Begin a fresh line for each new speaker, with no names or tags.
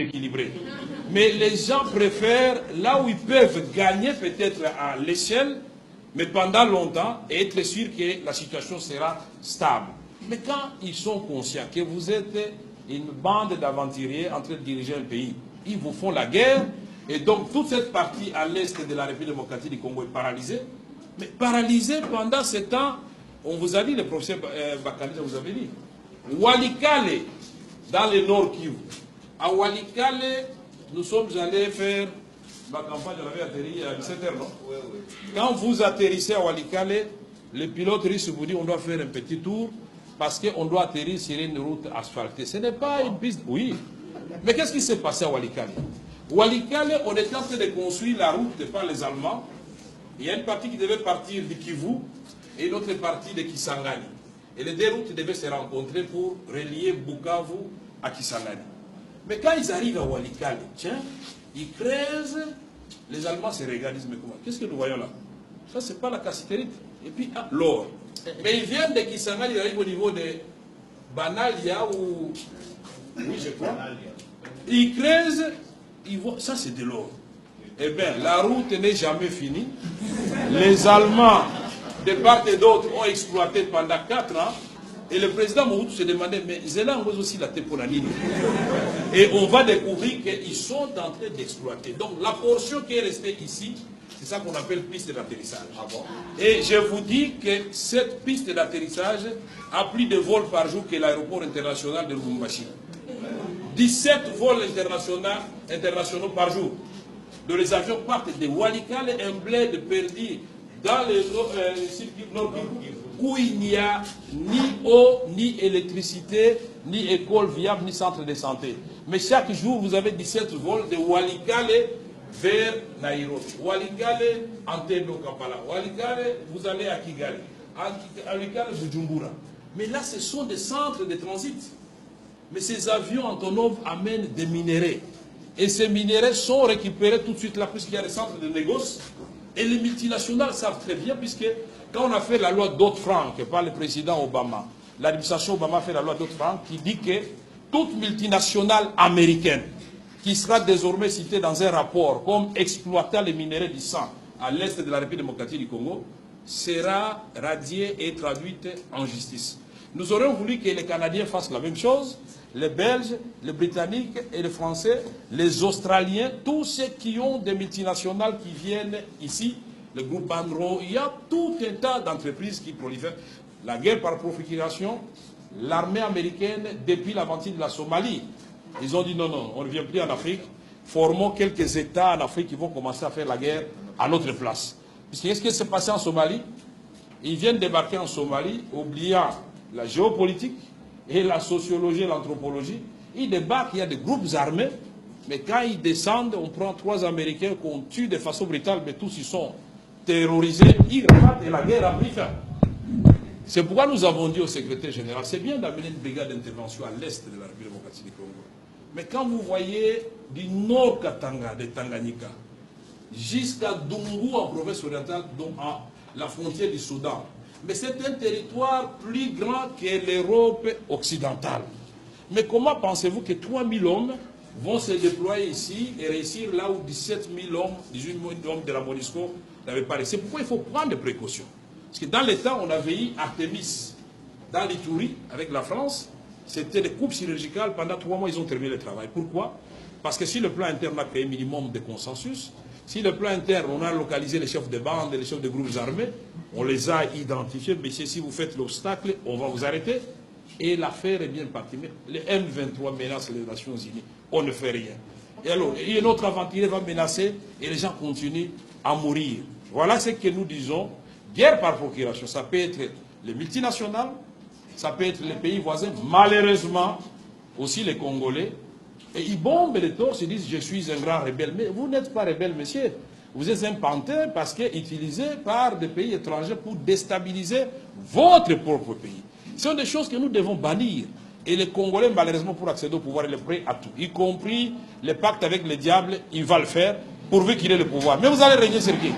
équilibré. Mais les gens préfèrent là où ils peuvent gagner peut-être à l'échelle, mais pendant longtemps, et être sûr que la situation sera stable. Mais quand ils sont conscients que vous êtes une bande d'aventuriers en train de diriger un pays, ils vous font la guerre, et donc toute cette partie à l'est de la République démocratique du Congo est paralysée. Mais paralysée pendant ce temps, on vous a dit, le professeur Bakali vous avez dit, Walikale, dans le nord Kivu, à Walikale, nous sommes allés faire ma campagne, on avait atterri à 17h, non? Oui, oui. Quand vous atterrissez à Walikale, le pilote russe vous dit on doit faire un petit tour parce qu'on doit atterrir sur une route asphaltée. Ce n'est pas une piste. Oui. Mais qu'est-ce qui s'est passé à Walikale? Walikale, on était en train de construire la route par les Allemands. Il y a une partie qui devait partir de Kivu et une autre partie de Kisangani. Et les deux routes devaient se rencontrer pour relier Bukavu à Kisangani. Mais quand ils arrivent à Walikale, tiens, ils creusent, les Allemands se regardent, ils disent, mais comment? Qu'est-ce que nous voyons là? Ça, c'est pas la cassiterite. Et puis, ah, l'or. Mais ils viennent de Kisangani, ils arrivent au niveau de Banalia ou... Oui, je crois. Ils creusent, ils voient, ça c'est de l'or. Eh bien, la route n'est jamais finie. Les Allemands, de part et d'autre, ont exploité pendant 4 ans. Et le président Mobutu se demandait, mais Zéla on aussi la Teponanine. Et on va découvrir qu'ils sont en train d'exploiter. Donc la portion qui est restée ici, c'est ça qu'on appelle piste d'atterrissage. Ah bon? Et je vous dis que cette piste d'atterrissage a plus de vols par jour que l'aéroport international de Lubumbashi. 17 vols internationaux par jour. Donc les avions partent de Walikale, un bled perdu dans le circuit nord où il n'y a ni eau, ni électricité, ni école viable, ni centre de santé. Mais chaque jour, vous avez 17 vols de Walikale vers Nairobi. Walikale, Entebbe, Kampala. Walikale, vous allez à Kigali. Walikale, Bujumbura. Mais là, ce sont des centres de transit. Mais ces avions Antonov amènent des minéraux. Et ces minéraux sont récupérés tout de suite là, puisqu'il y a des centres de négoce. Et les multinationales savent très bien, puisque quand on a fait la loi Dodd-Frank par le président Obama, l'administration Obama a fait la loi Dodd-Frank qui dit que toute multinationale américaine qui sera désormais citée dans un rapport comme exploitant les minéraux du sang à l'est de la République démocratique du Congo sera radiée et traduite en justice. Nous aurions voulu que les Canadiens fassent la même chose, les Belges, les Britanniques et les Français, les Australiens, tous ceux qui ont des multinationales qui viennent ici, le groupe Andro, il y a tout un tas d'entreprises qui prolifèrent. La guerre par procuration, l'armée américaine, depuis l'aventure de la Somalie, ils ont dit non, non, on ne vient plus en Afrique, formons quelques États en Afrique qui vont commencer à faire la guerre à notre place. Puisque qu'est-ce qui s'est passé en Somalie? Ils viennent débarquer en Somalie, oubliant la géopolitique et la sociologie et l'anthropologie. Ils débarquent, il y a des groupes armés, mais quand ils descendent, on prend 3 Américains qu'on tue de façon brutale, mais tous ils sont terrorisés, ils repartent et la guerre a pris fin. C'est pourquoi nous avons dit au secrétaire général, c'est bien d'amener une brigade d'intervention à l'est de la République démocratique du Congo. Mais quand vous voyez du nord Katanga, de Tanganyika, jusqu'à Dungu en province orientale, donc à la frontière du Soudan, mais c'est un territoire plus grand que l'Europe occidentale. Mais comment pensez-vous que 3000 hommes vont se déployer ici et réussir là où 17 000 hommes, 18 000 hommes de la MONUSCO n'avaient pas réussi? C'est pourquoi il faut prendre des précautions. Parce que dans l'État, on avait eu Artemis dans l'Itourie avec la France. C'était des coupes chirurgicales. Pendant 3 mois, ils ont terminé le travail. Pourquoi? Parce que si le plan interne a créé un minimum de consensus, si le plan interne, on a localisé les chefs de bande et les chefs de groupes armés, on les a identifiés, mais si vous faites l'obstacle, on va vous arrêter. Et l'affaire est bien partie. Mais les M23 menacent les Nations Unies. On ne fait rien. Et alors, une autre aventurier va menacer et les gens continuent à mourir. Voilà ce que nous disons. Guerre par procuration, ça peut être les multinationales, ça peut être les pays voisins, malheureusement, aussi les Congolais. Et ils bombent les torses, ils disent « je suis un grand rebelle ». Mais vous n'êtes pas rebelle, monsieur. Vous êtes un pantin parce que utilisé par des pays étrangers pour déstabiliser votre propre pays. Ce sont des choses que nous devons bannir. Et les Congolais, malheureusement, pour accéder au pouvoir, ils sont prêts à tout. Y compris les pactes avec le diable, il va le faire, pourvu qu'il ait le pouvoir. Mais vous allez régner sur qui?